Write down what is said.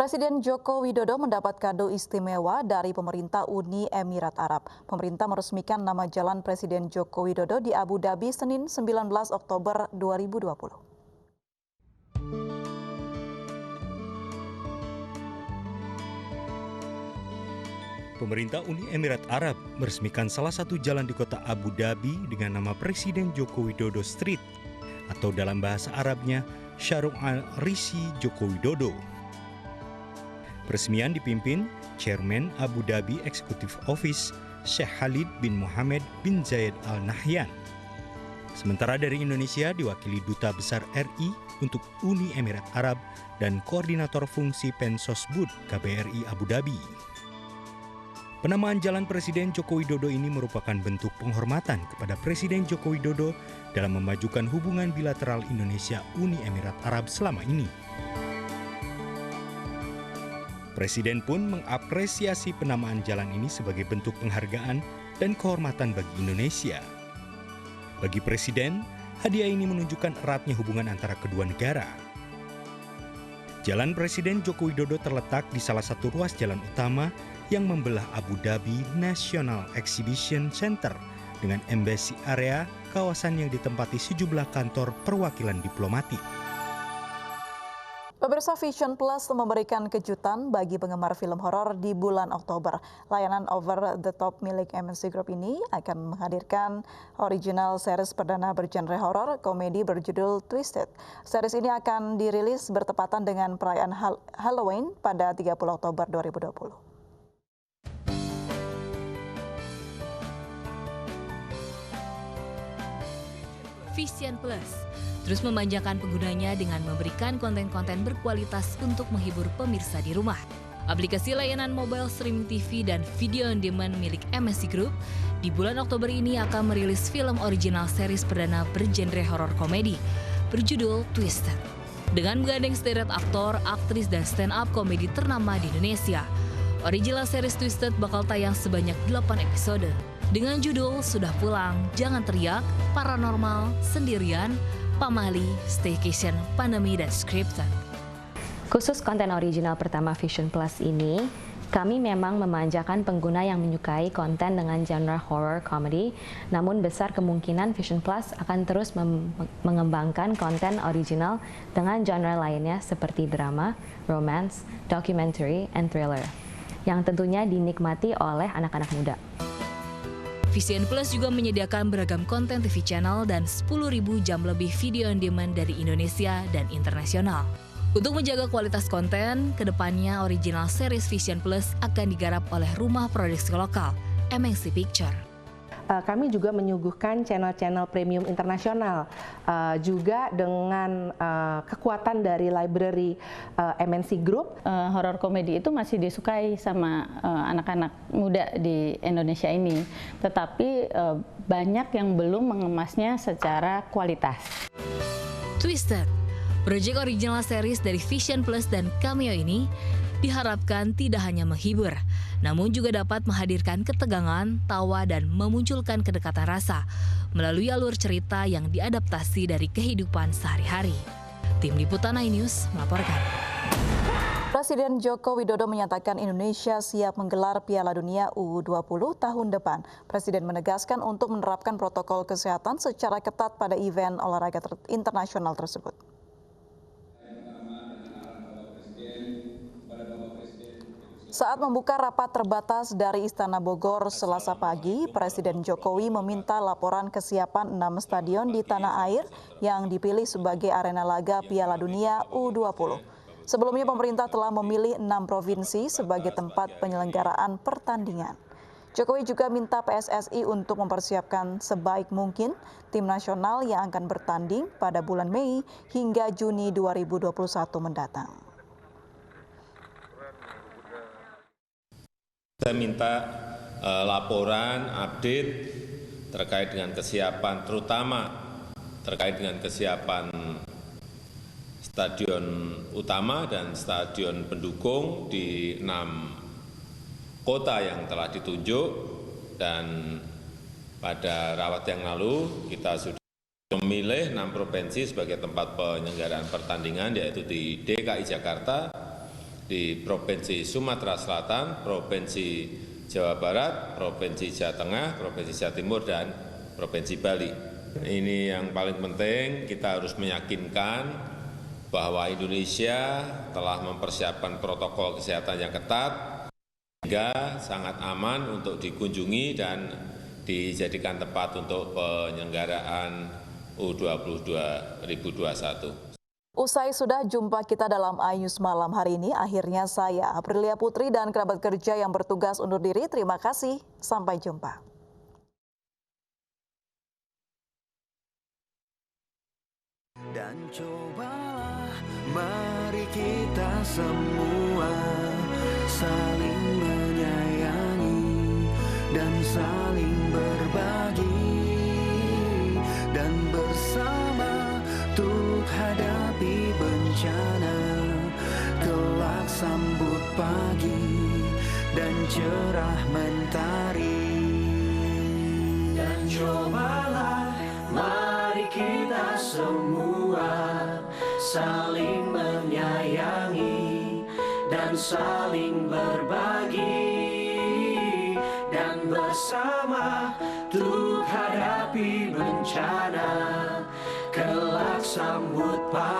Presiden Joko Widodo mendapat kado istimewa dari pemerintah Uni Emirat Arab. Pemerintah meresmikan nama Jalan Presiden Joko Widodo di Abu Dhabi Senin 19 Oktober 2020. Pemerintah Uni Emirat Arab meresmikan salah satu jalan di kota Abu Dhabi dengan nama Presiden Joko Widodo Street atau dalam bahasa Arabnya Sharm al-Rishi Joko Widodo. Peresmian dipimpin Chairman Abu Dhabi Executive Office Sheikh Khalid bin Mohammed bin Zayed Al Nahyan. Sementara dari Indonesia diwakili Duta Besar RI untuk Uni Emirat Arab dan Koordinator Fungsi Pensosbud KBRI Abu Dhabi. Penamaan Jalan Presiden Joko Widodo ini merupakan bentuk penghormatan kepada Presiden Joko Widodo dalam memajukan hubungan bilateral Indonesia-Uni Emirat Arab selama ini. Presiden pun mengapresiasi penamaan jalan ini sebagai bentuk penghargaan dan kehormatan bagi Indonesia. Bagi Presiden, hadiah ini menunjukkan eratnya hubungan antara kedua negara. Jalan Presiden Joko Widodo terletak di salah satu ruas jalan utama yang membelah Abu Dhabi National Exhibition Center dengan embassy area, kawasan yang ditempati sejumlah kantor perwakilan diplomatik. Pemirsa, Vision Plus memberikan kejutan bagi penggemar film horor di bulan Oktober. Layanan over the top milik MNC Group ini akan menghadirkan original series perdana bergenre horor komedi berjudul Twisted. Series ini akan dirilis bertepatan dengan perayaan Halloween pada 30 Oktober 2020. Vision Plus terus memanjakan penggunanya dengan memberikan konten-konten berkualitas untuk menghibur pemirsa di rumah. Aplikasi layanan mobile streaming TV dan video on demand milik MNC Group di bulan Oktober ini akan merilis film original series perdana bergenre horor komedi berjudul Twisted. Dengan menggandeng sederet aktor, aktris, dan stand-up komedi ternama di Indonesia, original series Twisted bakal tayang sebanyak 8 episode. Dengan judul Sudah Pulang, Jangan Teriak, Paranormal, Sendirian, Pamali, Staycation, Pandemi, dan Scripted. Khusus konten original pertama Vision Plus ini, kami memang memanjakan pengguna yang menyukai konten dengan genre horror comedy, namun besar kemungkinan Vision Plus akan terus mengembangkan konten original dengan genre lainnya seperti drama, romance, documentary, and thriller, yang tentunya dinikmati oleh anak-anak muda. Vision Plus juga menyediakan beragam konten TV channel dan 10.000 jam lebih video on demand dari Indonesia dan internasional. Untuk menjaga kualitas konten, kedepannya original series Vision Plus akan digarap oleh rumah produksi lokal, MNC Picture. Kami juga menyuguhkan channel-channel premium internasional, juga dengan kekuatan dari library MNC Group. Horor komedi itu masih disukai sama anak-anak muda di Indonesia ini, tetapi banyak yang belum mengemasnya secara kualitas. Twisted, proyek original series dari Vision Plus dan Cameo ini diharapkan tidak hanya menghibur, namun juga dapat menghadirkan ketegangan, tawa, dan memunculkan kedekatan rasa melalui alur cerita yang diadaptasi dari kehidupan sehari-hari. Tim Liputan iNews melaporkan. Presiden Joko Widodo menyatakan Indonesia siap menggelar Piala Dunia U20 tahun depan. Presiden menegaskan untuk menerapkan protokol kesehatan secara ketat pada event olahraga internasional tersebut. Saat membuka rapat terbatas dari Istana Bogor Selasa pagi, Presiden Jokowi meminta laporan kesiapan 6 stadion di tanah air yang dipilih sebagai arena laga Piala Dunia U20. Sebelumnya pemerintah telah memilih 6 provinsi sebagai tempat penyelenggaraan pertandingan. Jokowi juga minta PSSI untuk mempersiapkan sebaik mungkin tim nasional yang akan bertanding pada bulan Mei hingga Juni 2021 mendatang. Saya minta laporan, update terkait dengan kesiapan, terutama terkait dengan kesiapan stadion utama dan stadion pendukung di 6 kota yang telah ditunjuk, dan pada rapat yang lalu kita sudah memilih 6 provinsi sebagai tempat penyelenggaraan pertandingan, yaitu di DKI Jakarta, di Provinsi Sumatera Selatan, Provinsi Jawa Barat, Provinsi Jawa Tengah, Provinsi Jawa Timur, dan Provinsi Bali. Ini yang paling penting, kita harus meyakinkan bahwa Indonesia telah mempersiapkan protokol kesehatan yang ketat, sehingga sangat aman untuk dikunjungi dan dijadikan tempat untuk penyelenggaraan U20 2021. Usai sudah jumpa kita dalam iNews malam hari ini, akhirnya saya, Aprilia Putri, dan kerabat kerja yang bertugas undur diri. Terima kasih, sampai jumpa. Dan cobalah, mari kita semua saling menyayangi dan saling berbagi, dan bersama untuk hadapi bencana, kelak sambut pagi dan cerah mentari. Dan cobalah, mari kita semua saling menyayangi dan saling berbagi, dan bersama untuk hadapi bencana, kelak sambut pagi